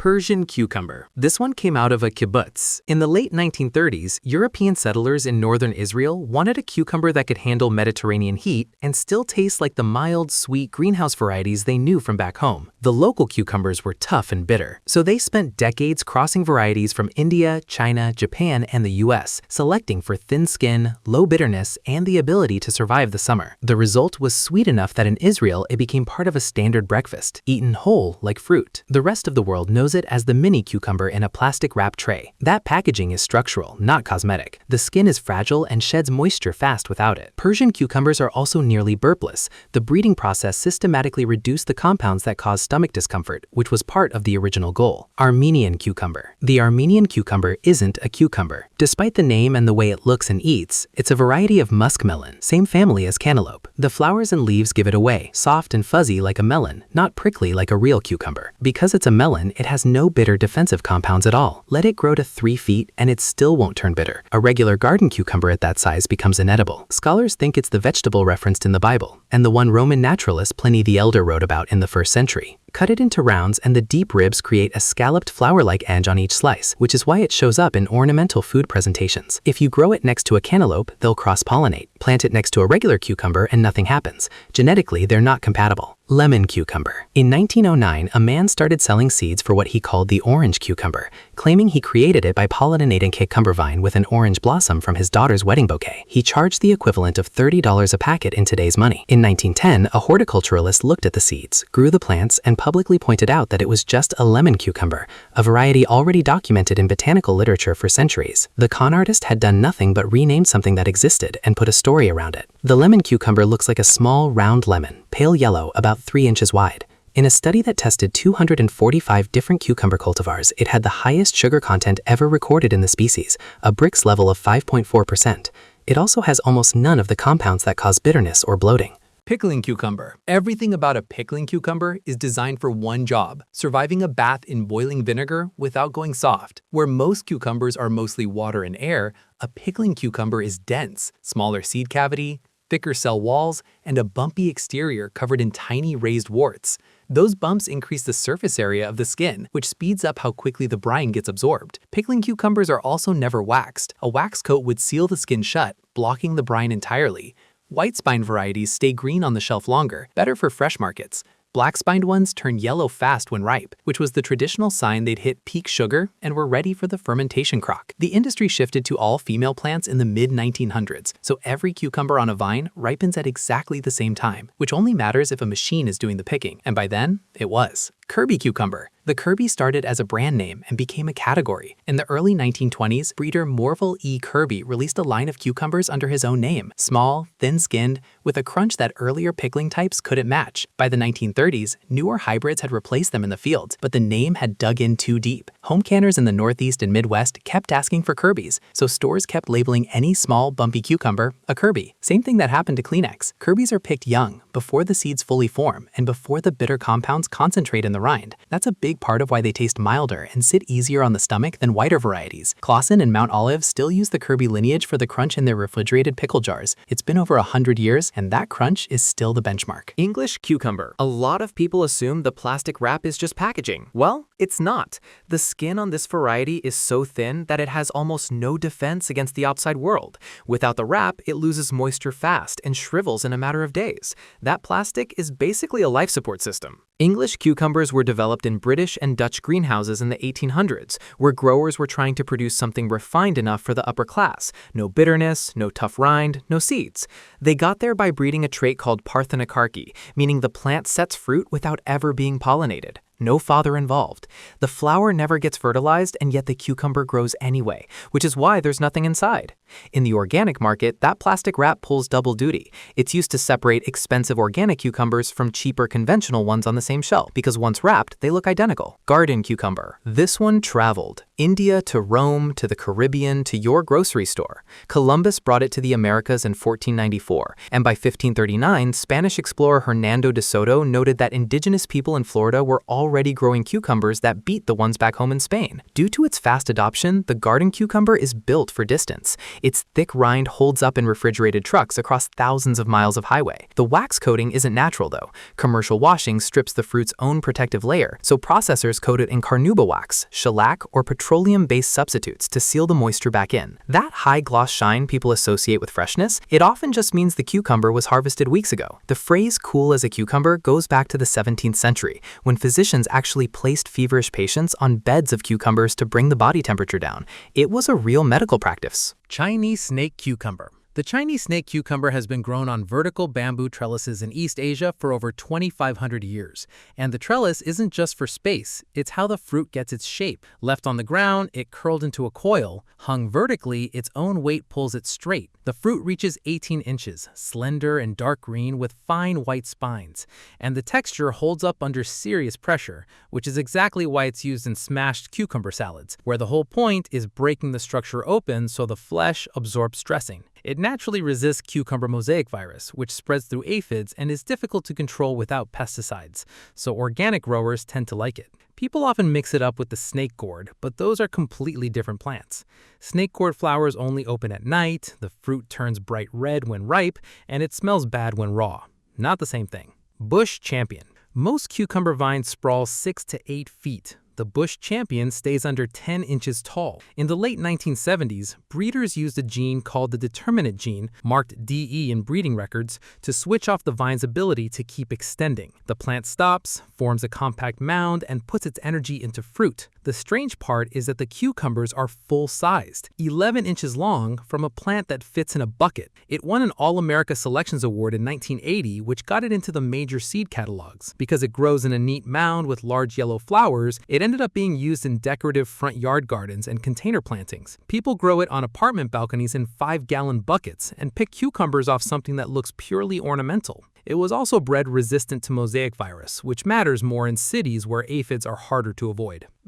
Persian cucumber. This one came out of a kibbutz. In the late 1930s, European settlers in northern Israel wanted a cucumber that could handle Mediterranean heat and still taste like the mild, sweet greenhouse varieties they knew from back home. The local cucumbers were tough and bitter, so they spent decades crossing varieties from India, China, Japan, and the US, selecting for thin skin, low bitterness, and the ability to survive the summer. The result was sweet enough that in Israel it became part of a standard breakfast, eaten whole like fruit. The rest of the world knows it as the mini cucumber in a plastic wrap tray. That packaging is structural, not cosmetic. The skin is fragile and sheds moisture fast without it. Persian cucumbers are also nearly burpless. The breeding process systematically reduced the compounds that cause stomach discomfort, which was part of the original goal. Armenian cucumber. The Armenian cucumber isn't a cucumber. Despite the name and the way it looks and eats, it's a variety of muskmelon, same family as cantaloupe. The flowers and leaves give it away, soft and fuzzy like a melon, not prickly like a real cucumber. Because it's a melon, it has no bitter defensive compounds at all. Let it grow to 3 feet and it still won't turn bitter. A regular garden cucumber at that size becomes inedible. Scholars think it's the vegetable referenced in the Bible, and the one Roman naturalist Pliny the Elder wrote about in the 1st century. Cut it into rounds and the deep ribs create a scalloped flower-like edge on each slice, which is why it shows up in ornamental food presentations. If you grow it next to a cantaloupe, they'll cross-pollinate. Plant it next to a regular cucumber and nothing happens. Genetically, they're not compatible. Lemon cucumber. In 1909, a man started selling seeds for what he called the orange cucumber, claiming he created it by pollinating a cucumber vine with an orange blossom from his daughter's wedding bouquet. He charged the equivalent of $30 a packet in today's money. In 1910, a horticulturalist looked at the seeds, grew the plants, and publicly pointed out that it was just a lemon cucumber, a variety already documented in botanical literature for centuries. The con artist had done nothing but renamed something that existed and put a story around it. The lemon cucumber looks like a small, round lemon, pale yellow, about 3 inches wide. In a study that tested 245 different cucumber cultivars, it had the highest sugar content ever recorded in the species, a Brix level of 5.4%. It also has almost none of the compounds that cause bitterness or bloating. Pickling cucumber. Everything about a pickling cucumber is designed for one job: surviving a bath in boiling vinegar without going soft. Where most cucumbers are mostly water and air, a pickling cucumber is dense, smaller seed cavity, thicker cell walls, and a bumpy exterior covered in tiny raised warts. Those bumps increase the surface area of the skin, which speeds up how quickly the brine gets absorbed. Pickling cucumbers are also never waxed. A wax coat would seal the skin shut, blocking the brine entirely. White-spined varieties stay green on the shelf longer, better for fresh markets. Black-spined ones turn yellow fast when ripe, which was the traditional sign they'd hit peak sugar and were ready for the fermentation crock. The industry shifted to all-female plants in the mid-1900s, so every cucumber on a vine ripens at exactly the same time, which only matters if a machine is doing the picking, and by then, it was. Kirby cucumber. The Kirby started as a brand name and became a category. In the early 1920s, breeder Morville E. Kirby released a line of cucumbers under his own name, small, thin-skinned, with a crunch that earlier pickling types couldn't match. By the 1930s, newer hybrids had replaced them in the field, but the name had dug in too deep. Home canners in the Northeast and Midwest kept asking for Kirbys, so stores kept labeling any small, bumpy cucumber a Kirby. Same thing that happened to Kleenex. Kirbys are picked young, before the seeds fully form, and before the bitter compounds concentrate in the rind. That's a big part of why they taste milder and sit easier on the stomach than whiter varieties. Clausen and Mount Olive still use the Kirby lineage for the crunch in their refrigerated pickle jars. It's been over 100 years, and that crunch is still the benchmark. English cucumber. A lot of people assume the plastic wrap is just packaging. Well, it's not. The skin on this variety is so thin that it has almost no defense against the outside world. Without the wrap, it loses moisture fast and shrivels in a matter of days. That plastic is basically a life support system. English cucumbers were developed in British and Dutch greenhouses in the 1800s, where growers were trying to produce something refined enough for the upper class. No bitterness, no tough rind, no seeds. They got there by breeding a trait called parthenocarpy, meaning the plant sets fruit without ever being pollinated. No father involved. The flower never gets fertilized, and yet the cucumber grows anyway, which is why there's nothing inside. In the organic market, that plastic wrap pulls double duty. It's used to separate expensive organic cucumbers from cheaper conventional ones on the same shelf, because once wrapped, they look identical. Garden cucumber. This one traveled. India to Rome to the Caribbean to your grocery store. Columbus brought it to the Americas in 1494, and by 1539, Spanish explorer Hernando de Soto noted that indigenous people in Florida were already already growing cucumbers that beat the ones back home in Spain. Due to its fast adoption, the garden cucumber is built for distance. Its thick rind holds up in refrigerated trucks across thousands of miles of highway. The wax coating isn't natural though. Commercial washing strips the fruit's own protective layer, so processors coat it in carnauba wax, shellac, or petroleum-based substitutes to seal the moisture back in. That high gloss shine people associate with freshness, it often just means the cucumber was harvested weeks ago. The phrase cool as a cucumber goes back to the 17th century, when physicians actually placed feverish patients on beds of cucumbers to bring the body temperature down. It was a real medical practice. Chinese snake cucumber. The Chinese snake cucumber has been grown on vertical bamboo trellises in East Asia for over 2,500 years. And the trellis isn't just for space, it's how the fruit gets its shape. Left on the ground, it curled into a coil. Hung vertically, its own weight pulls it straight. The fruit reaches 18 inches, slender and dark green with fine white spines. And the texture holds up under serious pressure, which is exactly why it's used in smashed cucumber salads, where the whole point is breaking the structure open so the flesh absorbs dressing. It naturally resists cucumber mosaic virus, which spreads through aphids and is difficult to control without pesticides, so organic growers tend to like it. People often mix it up with the snake gourd, but those are completely different plants. Snake gourd flowers only open at night, the fruit turns bright red when ripe, and it smells bad when raw. Not the same thing. Bush champion. Most cucumber vines sprawl 6 to 8 feet. The bush champion stays under 10 inches tall. In the late 1970s, breeders used a gene called the determinate gene, marked DE in breeding records, to switch off the vine's ability to keep extending. The plant stops, forms a compact mound, and puts its energy into fruit. The strange part is that the cucumbers are full-sized, 11 inches long, from a plant that fits in a bucket. It won an All-America Selections Award in 1980, which got it into the major seed catalogs. Because it grows in a neat mound with large yellow flowers, it ended up being used in decorative front yard gardens and container plantings. People grow it on apartment balconies in 5-gallon buckets and pick cucumbers off something that looks purely ornamental. It was also bred resistant to mosaic virus, which matters more in cities where aphids are harder to avoid.